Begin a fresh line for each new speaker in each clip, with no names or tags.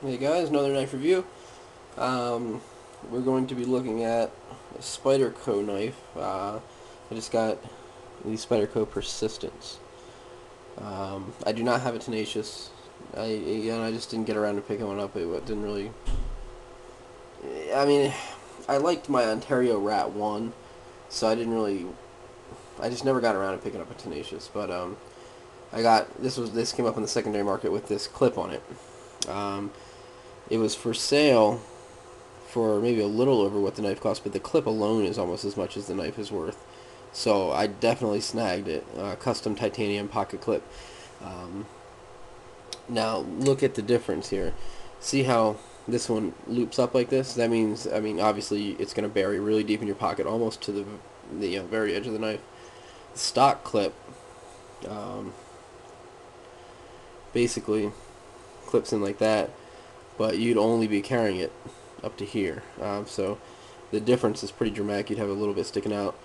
Hey guys, another knife review. We're going to be looking at a Spyderco knife. I just got the Spyderco Persistence. I do not have a Tenacious. I just didn't get around to picking one up. It didn't really. I mean, I liked my Ontario Rat 1, so I didn't really. I just never got around to picking up a Tenacious. But I got this came up in the secondary market with this clip on it. Um, it was for sale for maybe a little over what the knife cost, but the clip alone is almost as much as the knife is worth. So I definitely snagged it. Custom titanium pocket clip. Um, Now look at the difference here. See how this one loops up like this? That means, I mean, obviously it's going to bury really deep in your pocket, almost to the very edge of the knife. The stock clip um, basically clips in like that, but you'd only be carrying it up to here. So the difference is pretty dramatic. You'd have a little bit sticking out.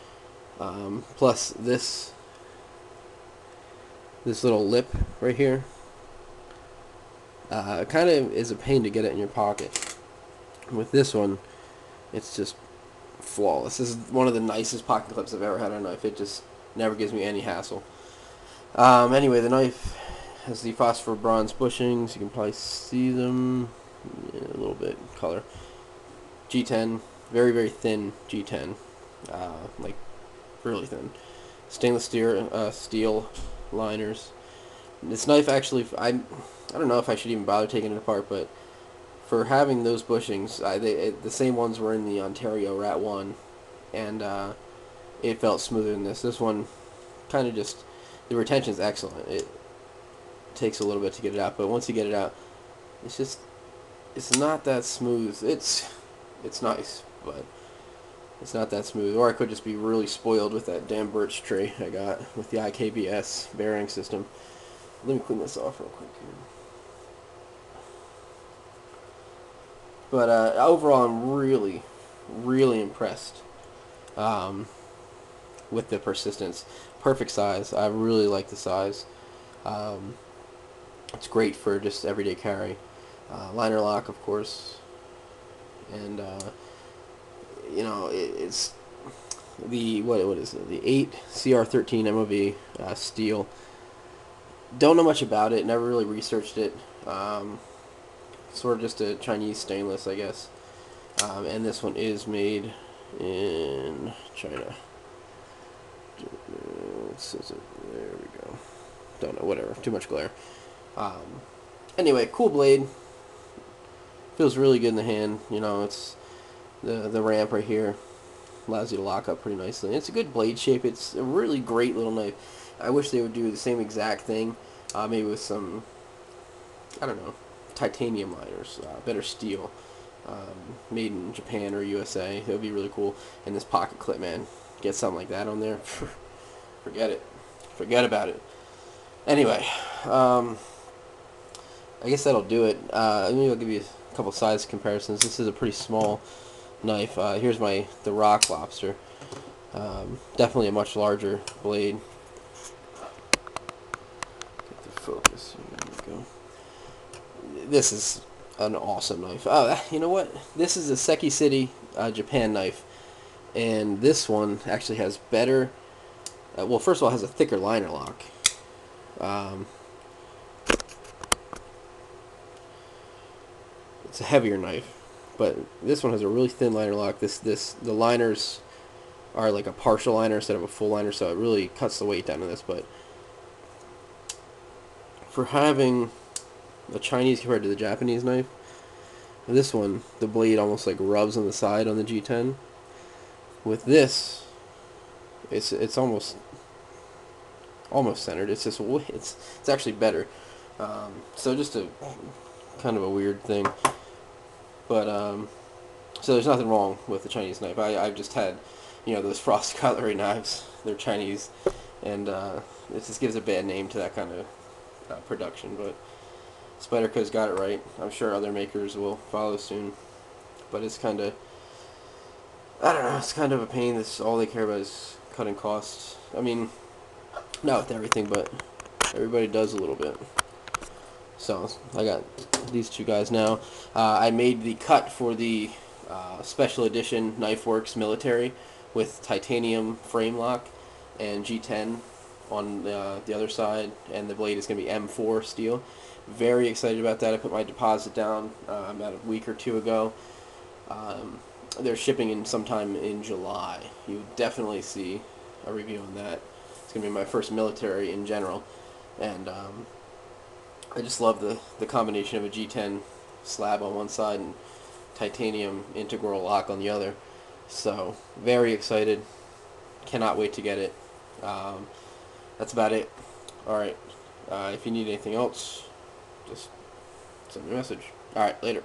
Plus this little lip right here kind of is a pain to get it in your pocket. With this one, it's just flawless. This is one of the nicest pocket clips I've ever had on a knife. It just never gives me any hassle. Anyway, the knife has the phosphor bronze bushings. You can probably see them, yeah, a little bit color. G10, very very thin G10, like really thin. Stainless steel liners. This knife actually, I don't know if I should even bother taking it apart, but for having those bushings, the same ones were in the Ontario Rat 1, and it felt smoother than this. This one kind of just, the retention is excellent. It takes a little bit to get it out, but once you get it out, it's just, it's not that smooth. It's nice, but it's not that smooth. Or I could just be really spoiled with that damn birch tree I got with the IKBS bearing system. Let me clean this off real quick here. But overall, I'm really, really impressed with the Persistence. Perfect size. I really like the size. Um, it's great for just everyday carry. Liner lock, of course, and it's the what is it? The 8 CR13 MOV steel. Don't know much about it. Never really researched it. Sort of just a Chinese stainless, I guess. And this one is made in China. There we go. Don't know, whatever. Too much glare. Anyway, cool blade. Feels really good in the hand. You know, it's the ramp right here allows you to lock up pretty nicely. It's a good blade shape. It's a really great little knife. I wish they would do the same exact thing, maybe with some, I don't know, titanium liners, better steel, made in Japan or USA. It would be really cool. And this pocket clip, man, get something like that on there, forget it, forget about it. Anyway, I guess that'll do it. Maybe I'll give you a couple size comparisons. This is a pretty small knife. Here's the rock lobster. Definitely a much larger blade. Get the focus. There we go. This is an awesome knife. Oh, you know what? This is a Seki City, Japan knife, and this one actually has better. Well, first of all, it has a thicker liner lock. It's a heavier knife, but this one has a really thin liner lock. The liners are like a partial liner instead of a full liner, so it really cuts the weight down on this. But for having the Chinese compared to the Japanese knife, this one, the blade almost like rubs on the side on the G10. With this, it's almost centered. It's just it's actually better. So just a kind of a weird thing. But so there's nothing wrong with the Chinese knife. I've just had, those frost cutlery knives. They're Chinese, and it just gives a bad name to that kind of production. But Spyderco's got it right. I'm sure other makers will follow soon. But it's kind of, I don't know, it's kind of a pain. That's all they care about is cutting costs. I mean, not with everything, but everybody does a little bit. So I got these two guys now. I made the cut for the special edition Knifeworks Military with titanium frame lock and G10 on the other side, and the blade is going to be M4 steel. Very excited about that. I put my deposit down about a week or two ago. They're shipping in sometime in July. You definitely see a review on that. It's going to be my first military in general, and I just love the combination of a G10 slab on one side and titanium integral lock on the other. So, very excited. Cannot wait to get it. That's about it. Alright. If you need anything else, just send me a message. Alright, later.